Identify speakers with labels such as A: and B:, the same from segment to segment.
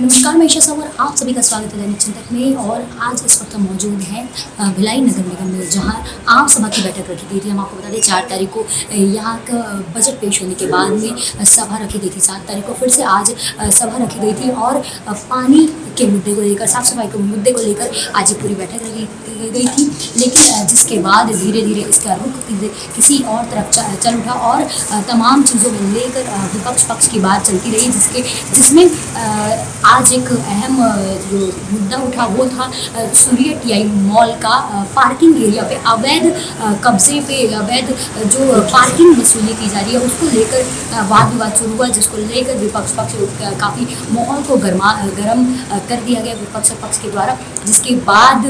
A: नमस्कार, मैं ईशा सवर आप सभी का स्वागत है दैनिक चिंतक में। और आज इस वक्त हम मौजूद हैं भिलाई नगर निगम में, जहां आम सभा की बैठक रखी गई थी। हम आपको बता दें 4 तारीख को यहाँ का बजट पेश होने के बाद में सभा रखी गई थी। 7 तारीख को फिर से आज सभा रखी गई थी और पानी के मुद्दे को लेकर, साफ सफाई के मुद्दे को लेकर आज पूरी बैठक रखी गई थी। लेकिन जिसके बाद धीरे धीरे इसका रुख किसी और तरफ चल उठा और तमाम चीज़ों में लेकर विपक्ष पक्ष की बात चलती रही, जिसमें आज एक अहम जो मुद्दा उठा वो था सूर्य टीआई मॉल का पार्किंग एरिया पे अवैध कब्जे पे अवैध जो पार्किंग वसूली की जा रही है, उसको लेकर वाद विवाद शुरू हुआ, जिसको लेकर विपक्ष पक्ष काफ़ी माहौल को गर्म कर दिया गया विपक्ष पक्ष के द्वारा। जिसके बाद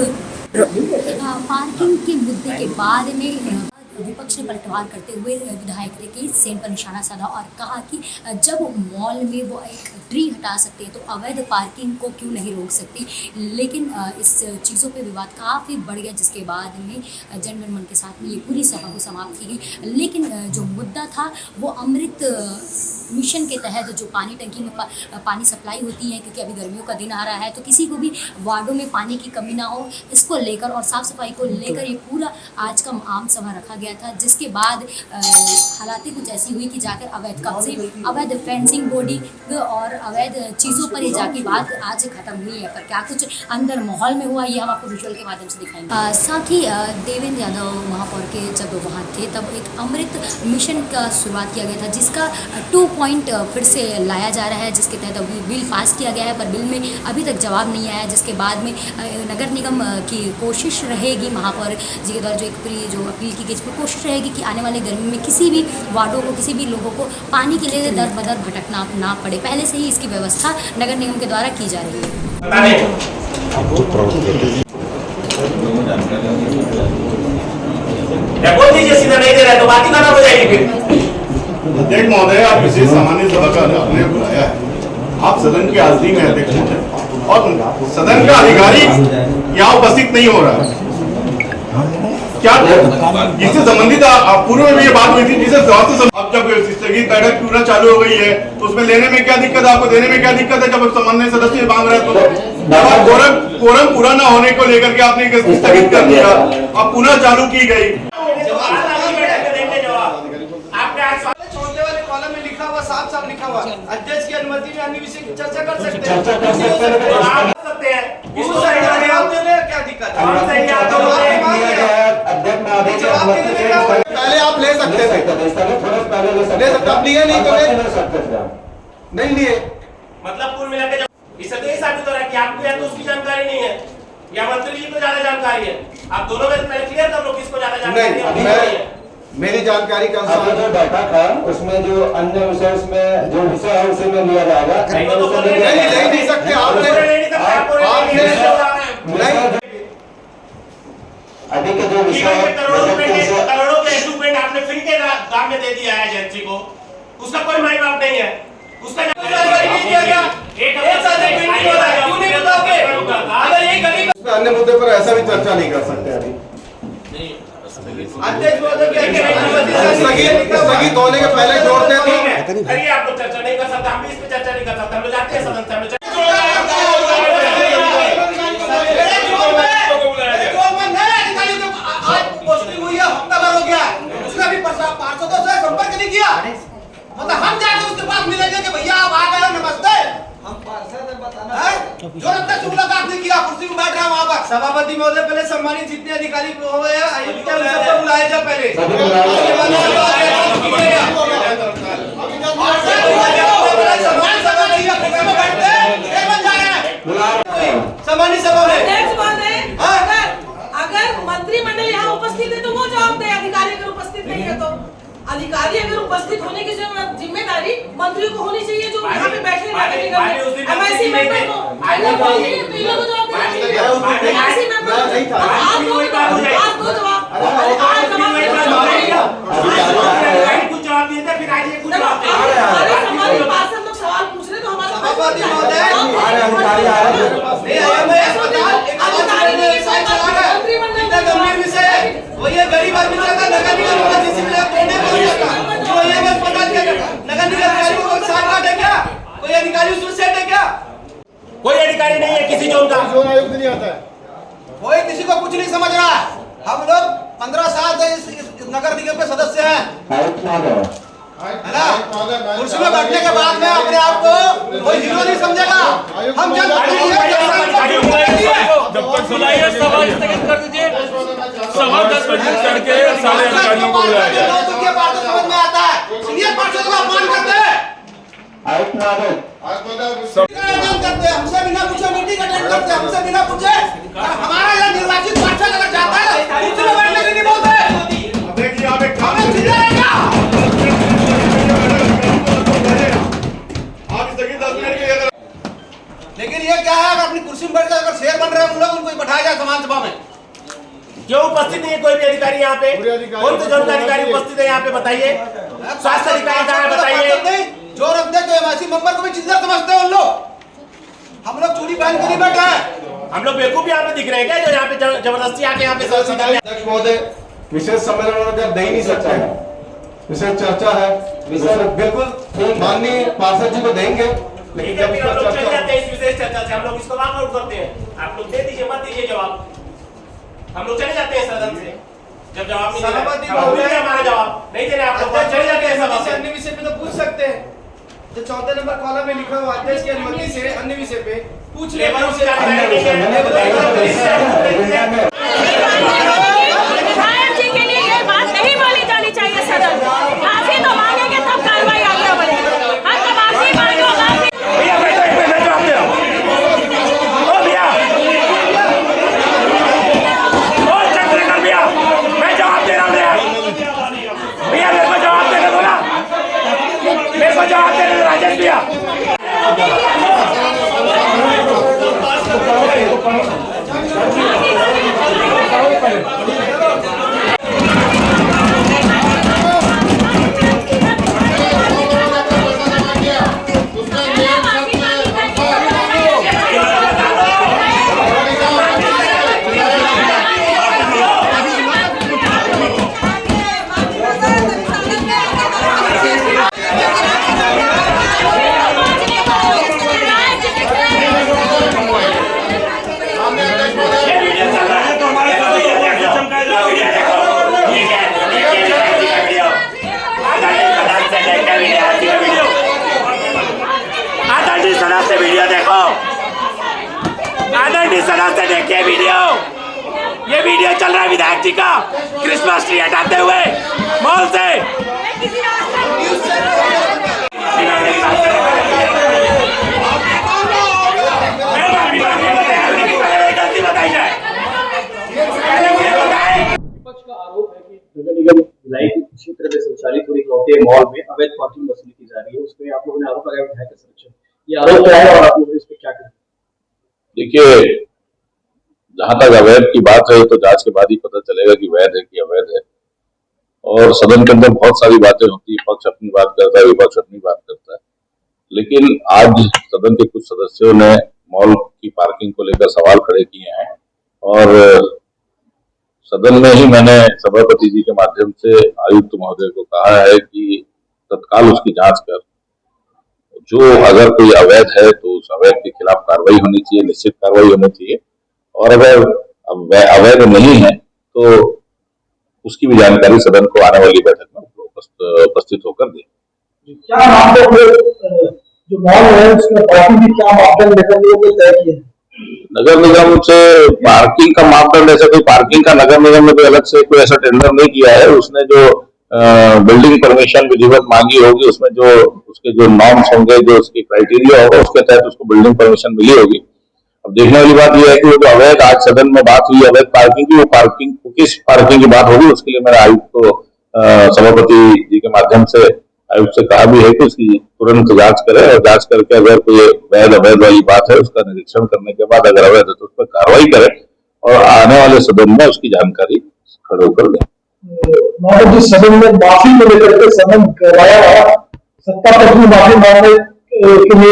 A: पार्किंग के मुद्दे के बाद में विपक्ष ने पलटवार करते हुए विधायक के सेन पर निशाना साधा और कहा कि जब मॉल में वो एक ट्री हटा सकते हैं तो अवैध पार्किंग को क्यों नहीं रोक सकती। लेकिन इस चीज़ों पे विवाद काफ़ी बढ़ गया, जिसके बाद में जनगण मन के साथ में ये पूरी सभा को समाप्त की गई। लेकिन जो मुद्दा था वो अमृत मिशन के तहत जो पानी टंकी में पानी सप्लाई होती है, क्योंकि अभी गर्मियों का दिन आ रहा है तो किसी को भी वार्डों में पानी की कमी ना हो, इसको लेकर और साफ़ सफाई को लेकर ये पूरा आज का आम सभा रखा गया था। जिसके बाद हालातें कुछ ऐसी हुई कि जाकर अवैध कब्जे, अवैध फेंसिंग बोर्डिंग और अवैध चीज़ों पर ये जाके बात आज खत्म हुई है। पर क्या कुछ अंदर माहौल में हुआ ये हम आपको विजुअल के माध्यम से दिखाएंगे। साथ ही देवेंद्र यादव महापौर के जब वहाँ थे तब एक अमृत मिशन का शुरुआत किया गया था, जिसका 2 पॉइंट फिर से लाया जा रहा है, जिसके तहत अभी बिल पास किया गया है, पर बिल में अभी तक जवाब नहीं आया। जिसके बाद में नगर निगम की कोशिश रहेगी, महापौर जी के द्वारा जो एक पूरी जो अपील की गई, इस पर कोशिश रहेगी कि आने वाले गर्मी में किसी भी वार्डों को, किसी भी लोगों को पानी के लिए दर बदर भटकना ना पड़े। पहले से ही इसकी व्यवस्था नगर निगम के द्वारा की जा रही है।
B: सीधा नहीं दे रहा है तो बात ही खराब हो जाएगी।
C: अध्यक्ष महोदय, आप विशेष सामान्य सभा का आपने बुलाया है, आप सदन के हाजिरी में अध्यक्ष महोदय, और सदन का अधिकारी यहाँ उपस्थित नहीं हो रहा है। क्या जिससे संबंधित पूर्व में भी ये बात हुई थी, जिसे स्वास्थ्य अब जब स्थगित बैठक पूरा चालू हो गई है तो उसमें लेने में क्या दिक्कत है, आपको देने में क्या दिक्कत है? जब सामान्य सदस्य मांग रहे तो कोरम पूरा न होने को लेकर के आपने स्थगित कर दिया, अब पुनः चालू की गई।
B: साफ लिखा हुआ अध्यक्ष की अनुमति में अन्य विषय की चर्चा कर सकते हैं। इसको क्या दिक्कत है?
D: पहले आप ले सकते थे, ले सकते, अब लिए नहीं तो नहीं लिए।
B: मतलब कुल मिला के इससे तो ये साबित हो रहा है कि आपको या तो उसकी जानकारी नहीं है या मंत्री जी को ज्यादा जानकारी है। आप दोनों में पहले क्लियर कर लो किसको ज्यादा जानकारी है।
D: मेरी जानकारी का अनुसार
E: जो बैठक है उसमें जो अन्य विषय उसमें जो विषय है उसी में लिया जाएगा।
D: नहीं सकते आपने
E: अभी के जो विषय
B: करोड़ों के इक्विपमेंट आपने फ्री के दाम में दे दिया है एजेंसी को, उसका कोई माई बाप नहीं है। उसका
D: अन्य मुद्दे पर ऐसा भी चर्चा नहीं कर सकते अभी। स्थगित होने के पहले जोड़ते तो
B: अरे आप लोग चर्चा नहीं कर सकते, हम भी इस पे चर्चा नहीं कर सकते। हम लोग जाते हैं सदन से, हफ्ता भर हो गया, उसने भी पार्षदों से संपर्क नहीं किया। मतलब हम जाके उसके पास मिलेंगे कि भैया आप आ गए, नमस्ते। हम पार्षद है बताना जो अब तक मुलाकात नहीं किया, कुर्सी में बैठ रहा वहाँ पर। सभापति महोदय, पहले सम्मानित जितने अधिकारी हुए आयुक्त हैं सबको बुलाया जाए पहले। सामान्य सभा में
F: अगर मंत्रिमंडल यहाँ उपस्थित है तो वो जवाब दे। अधिकारी अगर उपस्थित नहीं है तो अधिकारी अगर उपस्थित होने की जिम्मेदारी मंत्री को होनी चाहिए, जो यहाँ पे बैठे एमआईसी मेंबर को जवाब सवाल पूछ रहे तो गरीब आदमी नगर निगम कोई अधिकारी उसमें सेट है क्या?
G: किसी जोन का
B: जोन आयुक्त नहीं आता है, कोई किसी को कुछ नहीं समझ रहा है। हम लोग 15 साल से इस नगर निगम के सदस्य हैं, है ना। कुर्सी में बैठने के बाद में अपने आप को कोई हीरो नहीं समझेगा। हम जब
H: जब तक सुनाइए सभा स्थगित कर दीजिए। सभा 10 बजे करके सारे अधिकारियों को बुलाया।
B: समझ में आता है, सीनियर पार्षद का अपमान करते हैं, करते हैं, हमसे बिना पूछे मीटिंग अटेंड करते हैं, हमसे बिना पूछे। हमारा यहाँ निर्वाचित पार्षद अगर जाता है कुर्सी में बैठने के लिए बोलते हैं।
C: देखिए आप एक काम
B: हमें सीधा रहेगा।
C: आप स्थगित 10 मिनट के अगर
B: लेकिन ये क्या है, अगर अपनी कुर्सी में बैठकर अगर शेर बन रहे हैं उन लोग, उनको बैठाया जाए समान सभा में।
G: क्यों उपस्थित नहीं है कोई भी अधिकारी यहाँ पे? कौन से जोन का अधिकारी उपस्थित है यहाँ पे बताइए? स्वास्थ्य अधिकारी कहाँ है बताइए?
B: जो रखते जो एमआईसी मेंबर को भी चिल्ला समझते हैं उन लोग। हम लोग चूड़ी पहन के नहीं बैठे हैं।
G: हम लोग बेवकूफ यहाँ पे दिख रहे हैं क्या, जो यहाँ पे जबरदस्ती आके यहाँ पे
D: अध्यक्ष महोदय, विशेष सम्मेलन उन्होंने दे ही नहीं सकता है, विशेष चर्चा है, बिल्कुल माननीय पार्षद जी को देंगे, लेकिन जब
G: हम लोग चले जाते हैं इस विशेष चर्चा से, हम लोग इसको वॉक आउट करते हैं। आप लोग दे दीजिए, मत दीजिए जवाब, हम लोग चले जाते हैं सदन से। जब जवाब नहीं दे हमारा जवाब नहीं दे रहे आप लोग, चले जाते हैं सभा से।
B: अन्य विषय पे तो पूछ सकते हैं, जो 14 नंबर कॉलम में लिखा हुआ अध्यक्ष की अनुमति से अन्य विषय पे पूछ ले।
F: विधायक जी के लिए ये बात नहीं बोली जानी चाहिए सदन। माफी तो मांगेंगे तब कार्रवाई आगे बढ़ेगी। हम तो माफी मांगो, माफी।
G: भैया बैठो, एक मिनट जवाब दे रहा हूँ। ओ भैया, ओ चंद्रशेखर भैया, मैं जवाब दे रहा हूँ यार। भैया मेरे को जवाब देने दो ना, मेरे को जवाब देने दो राजेश भैया। से वीडियो देखो, आदरणीय सदस्य से देखिए वीडियो। ये वीडियो चल रहा है विधायक जी का क्रिसमस ट्री हटाते हुए मॉल से। गलती बताई जाए।
H: विपक्ष का आरोप है कि नगर निगम भिलाई के क्षेत्र में संचालित हो रही होते मॉल में अवैध पार्किंग वसूली की जा रही है, उसमें आप लोगों ने आरोप लगाया विधायक का संरक्षण। ये आरोप क्या है और आप लोग इस पे क्या करें?
I: देखिए, जहां तक अवैध की बात है तो जांच के बाद ही पता चलेगा कि वैध है कि अवैध है। और सदन के अंदर बहुत सारी बातें होती है, पक्ष अपनी बात करता है, विपक्ष अपनी बात करता है। लेकिन आज सदन के कुछ सदस्यों ने मॉल की पार्किंग को लेकर सवाल खड़े किए हैं और सदन में ही मैंने सभापति जी के माध्यम से आयुक्त महोदय को कहा है कि तत्काल उसकी जांच कर, जो अगर कोई अवैध है तो उस अवैध के खिलाफ कार्रवाई होनी चाहिए, निश्चित कार्रवाई होनी चाहिए। और अगर अवैध नहीं है तो उसकी भी जानकारी सदन को आने वाली बैठक में उपस्थित होकर दे।
H: क्या मापदंड जो मॉल है उसका पार्किंग की क्या मापदंड लेकर लोगों तय किए?
I: नगर निगम से पार्किंग का मापदंड ऐसा कोई पार्किंग का नगर निगम ने कोई अलग से कोई ऐसा टेंडर नहीं किया है। उसने जो बिल्डिंग परमिशन विधिवत मांगी होगी, उसमें जो उसके जो नॉर्म्स होंगे, जो उसकी क्राइटेरिया होगा, उसके तहत उसको बिल्डिंग परमिशन मिली होगी। अब देखने वाली बात यह है कि वो जो अवैध आज सदन में बात हुई अवैध पार्किंग की, वो पार्किंग किस पार्किंग की बात होगी, उसके लिए मैंने आयुक्त को सभापति जी के माध्यम से आयुक्त से कहा भी है कि उसकी तुरंत जांच करे और जांच करके अगर कोई वैध अवैध वाली बात है उसका निरीक्षण करने के बाद अगर अवैध है तो उस पर कार्रवाई करे और आने वाले सदन में उसकी जानकारी खड़े होकर दे।
H: जिस सदन में माफी को लेकर के सदन करवाया, सत्ता पक्ष में माफी मांगने के लिए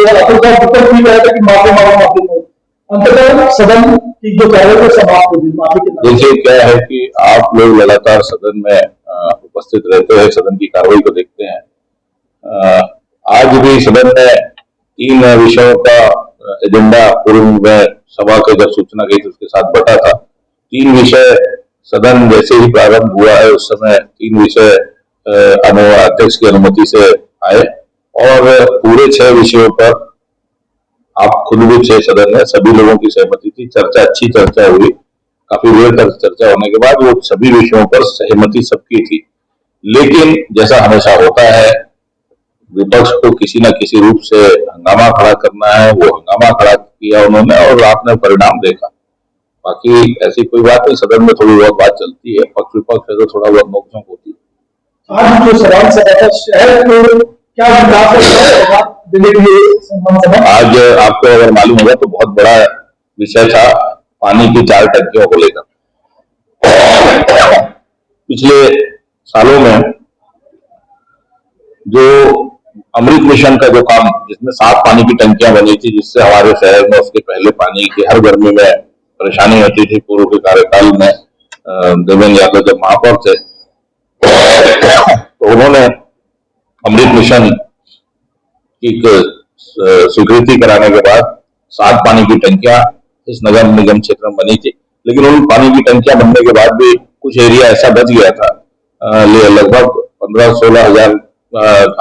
H: माफी अंततः सदन की जो कार्रवाई समाप्त होगी माफी के।
I: देखिए, क्या है कि आप लोग लगातार सदन में उपस्थित रहते हैं, सदन की कार्रवाई को देखते हैं। आज भी सदन में 3 विषयों का एजेंडा पूर्व में सभा के जब सूचना गई थी उसके साथ बटा था। 3 विषय सदन जैसे ही प्रारंभ हुआ है उस समय 3 विषय अध्यक्ष की अनुमति से आए और पूरे 6 विषयों पर आप खुद भी 6 सदन में सभी लोगों की सहमति थी। चर्चा अच्छी चर्चा हुई, काफी देर तक चर्चा होने के बाद वो सभी विषयों पर सहमति सबकी थी। लेकिन जैसा हमेशा होता है, विपक्ष को किसी न किसी रूप से हंगामा खड़ा करना है, वो हंगामा खड़ा किया उन्होंने और आपने परिणाम देखा। बाकी ऐसी कोई बात नहीं, सदन में थोड़ी बहुत बात चलती है, पक्ष विपक्ष है तो थोड़ा बहुत नोकझोंक होती है।
H: आज जो सवाल सभा शहर को क्या देने के लिए
I: आज आपको अगर मालूम होगा तो बहुत बड़ा विषय था पानी की 4 टंकियों को लेकर। पिछले सालों में जो अमृत मिशन का जो काम जिसमें 7 पानी की टंकियां बनी थी, जिससे हमारे शहर में उसके पहले पानी की हर गर्मी में परेशानी होती थी। पूर्व के कार्यकाल में देवेंद्र यादव जब महापौर थे तो उन्होंने अमृत मिशन की स्वीकृति कराने के बाद 7 पानी की टंकियां इस नगर निगम क्षेत्र में बनी थी। लेकिन उन पानी की टंकियां बनने के बाद भी कुछ एरिया ऐसा बच गया था, लगभग 15-16 हजार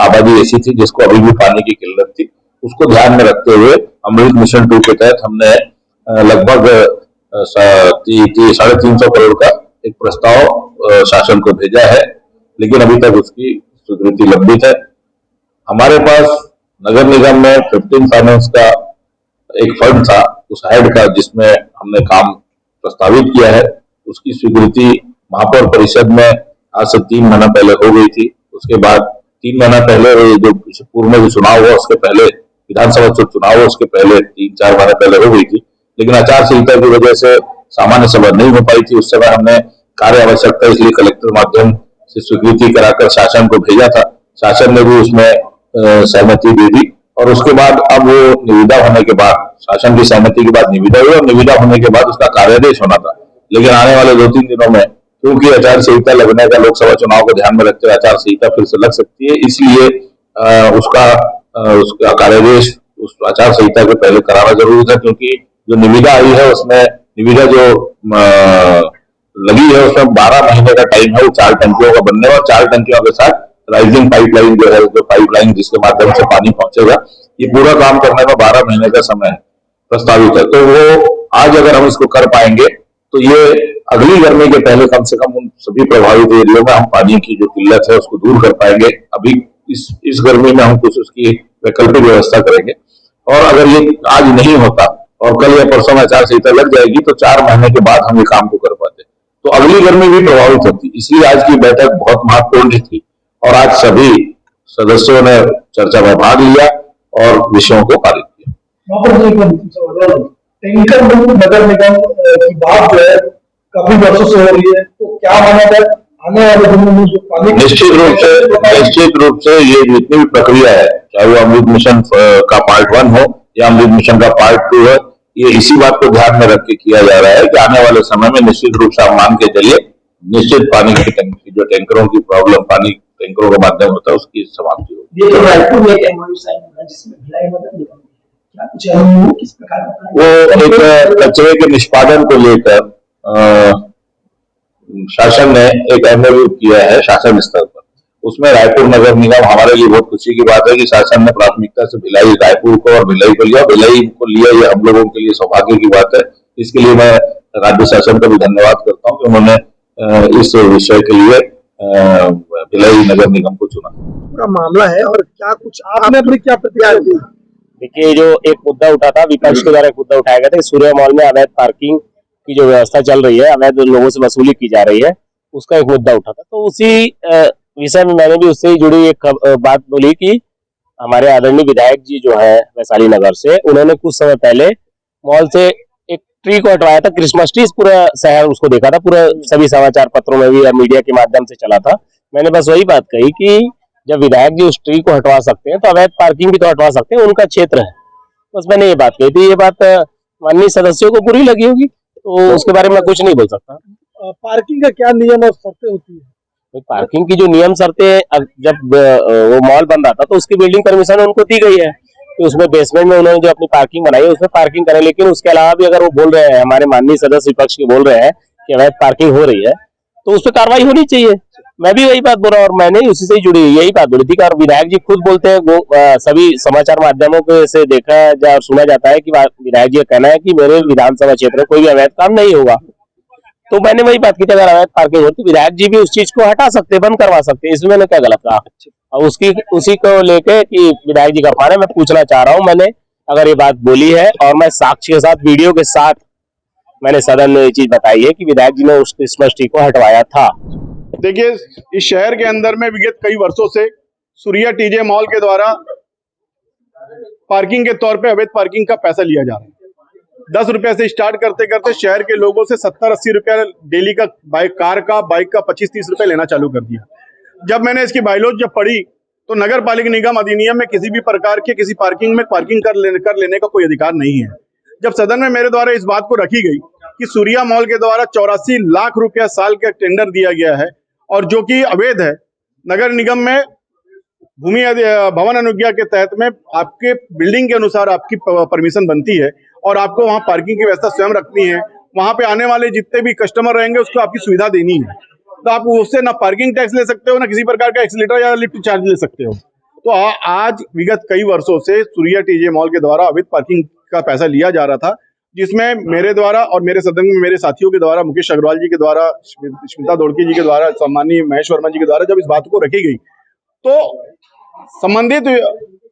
I: आबादी ऐसी थी जिसको अभी भी पानी की किल्लत थी। उसको ध्यान में रखते हुए अमृत मिशन 2 के तहत हमने लगभग 350 करोड़ का एक प्रस्ताव शासन को भेजा है, लेकिन अभी तक उसकी स्वीकृति लंबित है। हमारे पास नगर निगम में 15 फाइनेंस का एक फंड था उस हेड का, जिसमें हमने काम प्रस्तावित किया है। उसकी स्वीकृति महापौर परिषद में आज से 3 महीना पहले हो गई थी। उसके बाद 3 महीना पहले जो पूर्व में जो चुनाव हुआ उसके पहले, विधानसभा चुनाव हुआ उसके पहले 3-4 महीने पहले हो गई थी। लेकिन आचार संहिता की वजह से सामान्य सभा नहीं हो पाई थी। उस समय हमने कार्य आवश्यकता इसलिए कलेक्टर माध्यम से स्वीकृति कराकर शासन को भेजा था। शासन ने भी उसमें सहमति दे दी और उसके बाद अब वो निविदा होने के बाद, शासन की सहमति के बाद निविदा हुई और निविदा होने के बाद उसका कार्यादेश होना था। लेकिन आने वाले 2-3 दिनों में क्योंकि आचार संहिता लगने का, लोकसभा चुनाव को ध्यान में रखते हुए आचार संहिता फिर से लग सकती है, इसलिए उसका कार्यादेश उस आचार संहिता के पहले कराना जरूरी था। क्योंकि जो निविदा आई है उसमें निविदा जो लगी है उसमें 12 महीने का टाइम है वो 4 टंकियों का बनने और 4 टंकियों के साथ राइजिंग पाइपलाइन जो है, जो पाइपलाइन जिसके माध्यम से पानी पहुंचेगा, ये पूरा काम करने में 12 महीने का समय है प्रस्तावित है। तो वो आज अगर हम इसको कर पाएंगे तो ये अगली गर्मी के पहले कम से कम उन सभी प्रभावित एरियो में हम पानी की जो किल्लत है उसको दूर कर पाएंगे। अभी इस गर्मी में हम कुछ उसकी वैकल्पिक व्यवस्था करेंगे और अगर ये आज नहीं होता और कल या परसों में आचार संहिता लग जाएगी तो 4 महीने के बाद हम ये काम को कर पाते, तो अगली गर्मी भी प्रभावित होती। इसलिए आज की बैठक बहुत महत्वपूर्ण थी और आज सभी सदस्यों ने चर्चा में भाग लिया और विषयों को पारित किया।
H: टैंकर नगर निगम की बात जो है काफी वर्षों से हो रही है, तो क्या माना जाए आने वाले दिनों में जो पानी
I: निश्चित रूप से ये जितनी भी प्रक्रिया है, चाहे वो अमृत मिशन का पार्ट 1 हो या अमृत मिशन का पार्ट 2 है, ये इसी बात को ध्यान में रख के किया जा रहा है कि आने वाले समय में निश्चित रूप से आप मान के चलिए निश्चित पानी की टंकी जो टैंकरों की प्रॉब्लम पानी टैंकरों का माध्यम होता है उसकी समाप्ति होगी।
H: ये तो रायपुर में एक एमओयू साइन हुआ जिसमें भिलाई नगर निगम क्या कुछ एमओयू किस प्रकार
I: वो एक कचरे के निष्पादन को लेकर शासन ने एक एमओयू किया है शासन स्तर पर। उसमें रायपुर नगर निगम, हमारे लिए बहुत खुशी की बात है कि शासन ने प्राथमिकता से भिलाई रायपुर को और भिलाई को लिया। भिलाई को लिया ये हम लोगों के लिए सौभाग्य की बात है। इसके लिए मैं राज्य शासन का भी धन्यवाद करता हूँ कि उन्होंने इस विषय के लिए भिलाई नगर निगम को चुना।
H: पूरा मामला है और क्या कुछ आपने अपनी क्या प्रतिक्रिया दी?
G: देखिए, जो एक मुद्दा उठा था, विपक्ष के द्वारा एक मुद्दा उठाया गया था, सूर्य मॉल में अवैध पार्किंग की जो व्यवस्था चल रही है, अवैध लोगों से वसूली की जा रही है, उसका एक मुद्दा उठा था। तो उसी विषय में मैंने भी उससे ही जुड़ी एक बात बोली कि हमारे आदरणीय विधायक जी जो है वैशाली नगर से, उन्होंने कुछ समय पहले मॉल से एक ट्री को हटवाया था। क्रिसमस ट्री, पूरा शहर उसको देखा था, पूरा सभी समाचार पत्रों में भी या मीडिया के माध्यम से चला था। मैंने बस वही बात कही कि जब विधायक जी उस ट्री को हटवा सकते हैं तो अवैध पार्किंग भी तो हटवा सकते हैं, उनका क्षेत्र है। बस मैंने ये बात कही थी। ये बात माननीय सदस्यों को बुरी लगी होगी तो उसके बारे में कुछ नहीं बोल सकता।
H: पार्किंग का क्या नियम और शर्तें होती है?
G: पार्किंग की जो नियम शर्तें, जब वो मॉल बन रहा था तो उसकी बिल्डिंग परमिशन उनको दी गई है। कि उसमें बेसमेंट में उन्होंने जो अपनी पार्किंग बनाई है उसमें पार्किंग करें, लेकिन उसके अलावा भी अगर वो बोल रहे हैं, हमारे माननीय सदस्य विपक्ष के बोल रहे हैं कि अवैध पार्किंग हो रही है, तो उस पर कार्रवाई होनी चाहिए। मैं भी वही बात बोल रहा हूँ और मैंने उसी से जुड़ी यही बात बोली थी। और विधायक जी खुद बोलते हैं, सभी समाचार माध्यमों के से देखा जा सुना जाता है कि विधायक जी का कहना है कि मेरे विधानसभा क्षेत्र में कोई भी अवैध काम नहीं होगा। तो मैंने वही बात की थी, अगर अवैध पार्किंग होती विधायक जी भी उस चीज को हटा सकते, बंद करवा सकते, इसमें मैंने क्या गलत कहा। और उसी को लेके कि विधायक जी का पाना मैं पूछना चाह रहा हूँ, मैंने अगर ये बात बोली है और मैं साक्ष्य के साथ वीडियो के साथ मैंने सदन में ये चीज बताई है कि विधायक जी ने उस क्रिसमस ट्री को हटवाया था।
C: देखिए, इस शहर के अंदर में विगत कई वर्षों से सूर्या टीजे मॉल के द्वारा पार्किंग के तौर पे अवैध पार्किंग का पैसा लिया जा रहा है। 10 रुपए से स्टार्ट करते करते शहर के लोगों से 70-80 रुपया डेली का बाइक का 25-30 रुपए लेना चालू कर दिया। जब मैंने इसकी बायलॉज जब पढ़ी तो नगर पालिका निगम अधिनियम में किसी भी प्रकार के किसी पार्किंग में पार्किंग कर लेने का कोई अधिकार नहीं है। जब सदन में मेरे द्वारा इस बात को रखी गई कि सूर्या मॉल के द्वारा 84 लाख रुपया साल का टेंडर दिया गया है और जो कि अवैध है, नगर निगम में भूमि भवन अनुज्ञा के तहत में आपके बिल्डिंग के अनुसार आपकी परमिशन बनती है और आपको वहां पार्किंग की व्यवस्था स्वयं रखनी है। वहां पे आने वाले जितने भी कस्टमर रहेंगे उसको आपकी सुविधा देनी है, तो आप उससे ना पार्किंग टैक्स ले सकते हो ना किसी प्रकार का एक्सीलेटर या लिफ्ट चार्ज ले सकते हो। तो आज विगत कई वर्षों से सूर्या टीजे मॉल के द्वारा अवैध पार्किंग का पैसा लिया जा रहा था, जिसमें मेरे द्वारा और मेरे सदन में मेरे साथियों के द्वारा, मुकेश अग्रवाल जी के द्वारा, स्मिता दोड़के जी के द्वारा, सम्मानीय महेश वर्मा जी के द्वारा जब इस बात को रखी गई तो संबंधित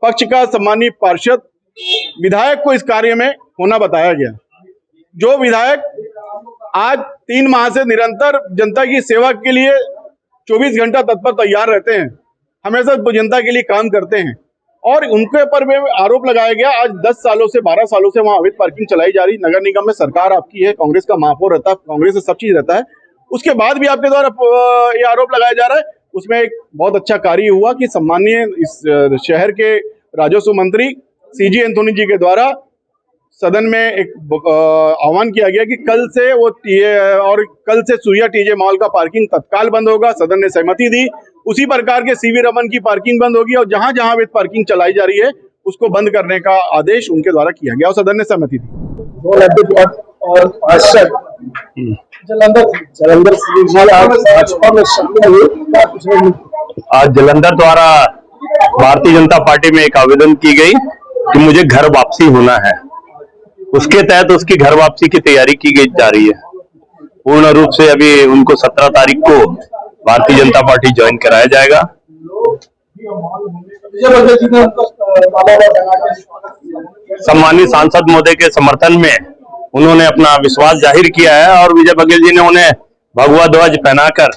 C: पक्ष का सम्मानीय पार्षद विधायक को इस कार्य में होना बताया गया। जो विधायक आज 3 माह से निरंतर जनता की सेवा के लिए 24 घंटा तत्पर तैयार रहते हैं, हमेशा जनता के लिए काम करते हैं और उनके ऊपर में आरोप लगाया गया। आज 10 सालों से 12 सालों से वहां अवैध पार्किंग चलाई जा रही। नगर निगम में सरकार आपकी है, कांग्रेस का महापौर रहता है, कांग्रेस से सब चीज रहता है, उसके बाद भी आपके द्वारा ये आरोप लगाया जा रहा है। उसमें एक बहुत अच्छा कार्य हुआ कि सम्मानीय इस शहर के राजस्व मंत्री सीजी एंथोनी जी के द्वारा सदन में एक आह्वान किया गया कि कल से सूर्या टीजे मॉल का पार्किंग तत्काल बंद होगा। सदन ने सहमति दी। उसी प्रकार के सीवी रमन की पार्किंग बंद होगी और जहां जहां अवैध पार्किंग चलाई जा रही है उसको बंद करने का आदेश उनके द्वारा किया गया और सदन ने सहमति दी।
I: आज जलंधर द्वारा भारतीय जनता पार्टी में एक आवेदन की गई कि मुझे घर वापसी होना है, उसके तहत उसकी घर वापसी की तैयारी की गई जा रही है। पूर्ण रूप से अभी उनको 17 तारीख को भारतीय जनता पार्टी ज्वाइन कराया जाएगा। सम्मानित सांसद महोदय के समर्थन में उन्होंने अपना विश्वास जाहिर किया है और विजय बघेल जी ने उन्हें भगवा ध्वज पहनाकर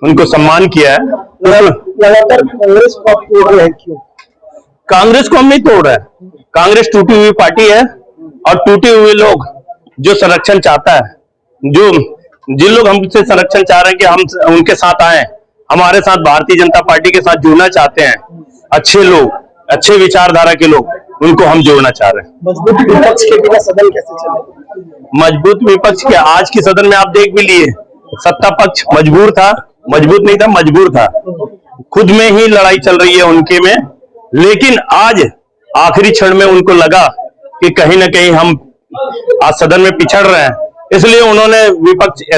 I: उनको सम्मान किया है।
H: लगातार कांग्रेस को आप तोड़ रहे हैं, क्यों?
I: कांग्रेस को हम नहीं तोड़ रहे हैं। कांग्रेस टूटी हुई पार्टी है और टूटे हुए लोग जो संरक्षण चाहता है, जिन लोग हमसे संरक्षण चाह रहे हैं कि हम उनके साथ आए, हमारे साथ भारतीय जनता पार्टी के साथ जुड़ना चाहते हैं, अच्छे लोग, अच्छे विचारधारा के लोग, उनको हम जोड़ना चाह रहे हैं।
H: मजबूत विपक्ष के बिना सदन कैसे चले?
I: मजबूत विपक्ष के आज की सदन में आप देख भी लिए, सत्ता पक्ष मजबूर था, मजबूत नहीं था, मजबूर था। खुद में ही लड़ाई चल रही है उनके में, लेकिन आज आखिरी क्षण में उनको लगा कि कहीं ना कहीं हम आज सदन में पिछड़ रहे हैं, इसलिए उन्होंने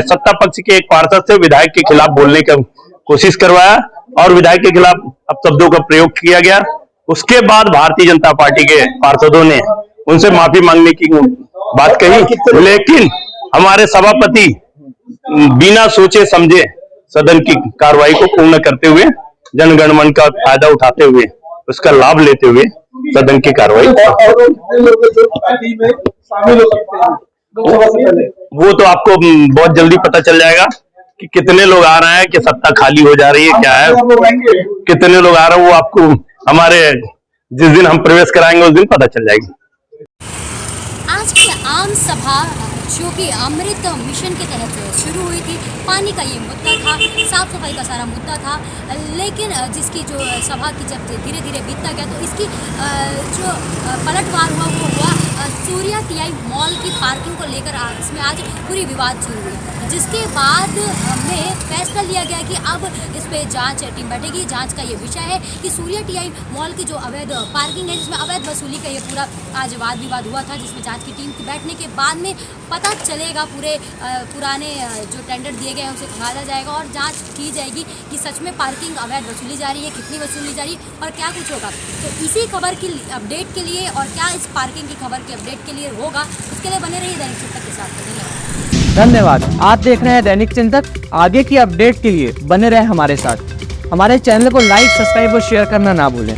I: सत्ता पक्ष के एक पार्षद से विधायक के खिलाफ बोलने की कोशिश करवाया और विधायक के खिलाफ अपशब्दों का प्रयोग किया गया। उसके बाद भारतीय जनता पार्टी के पार्षदों ने उनसे माफी मांगने की बात कही, लेकिन हमारे सभापति बिना सोचे समझे सदन की कार्रवाई को पूर्ण करते हुए, जनगणमन का फायदा उठाते हुए, उसका लाभ लेते हुए सदन की कार्रवाई वो तो आपको बहुत जल्दी पता चल जाएगा कि कितने लोग आ रहे हैं, कि सत्ता खाली हो जा रही है, क्या है, कितने लोग आ रहे हैं, वो आपको हमारे जिस दिन हम प्रवेश कराएंगे उस दिन पता चल जाएगी।
A: आज की आम सभा जो कि अमृत मिशन के तहत शुरू हुई थी, पानी का ये मुद्दा था, साफ सफाई का सारा मुद्दा था, लेकिन जिसकी जो सभा की जब धीरे धीरे बीतता गया तो इसकी जो पलटवार हुआ वो हुआ सूर्या टीआई मॉल की पार्किंग को लेकर। इसमें आज पूरी विवाद शुरू हुई। जिसके बाद में फैसला लिया गया कि अब इस पे जांच टीम बैठेगी। जांच का ये विषय है कि सूर्या टीआई मॉल की जो अवैध पार्किंग है, जिसमें अवैध वसूली का ये पूरा आज वाद विवाद हुआ था, जिसमें जांच की टीम के बैठने के बाद में पता चलेगा, पूरे पुराने जो टेंडर दिए गए हैं उसे खंगाला जाएगा और जांच की जाएगी कि सच में पार्किंग अवैध वसूली जा रही है, कितनी वसूली जा रही है और क्या कुछ होगा। तो इसी खबर की अपडेट के लिए और क्या इस पार्किंग की खबर की अपडेट के लिए होगा, उसके लिए बने रहिए दैनिक चिंतक के साथ।
J: धन्यवाद। आप देख रहे हैं दैनिक चिंतक। आगे की अपडेट के लिए बने रहें हमारे साथ। हमारे चैनल को लाइक, सब्सक्राइब और शेयर करना ना भूलें।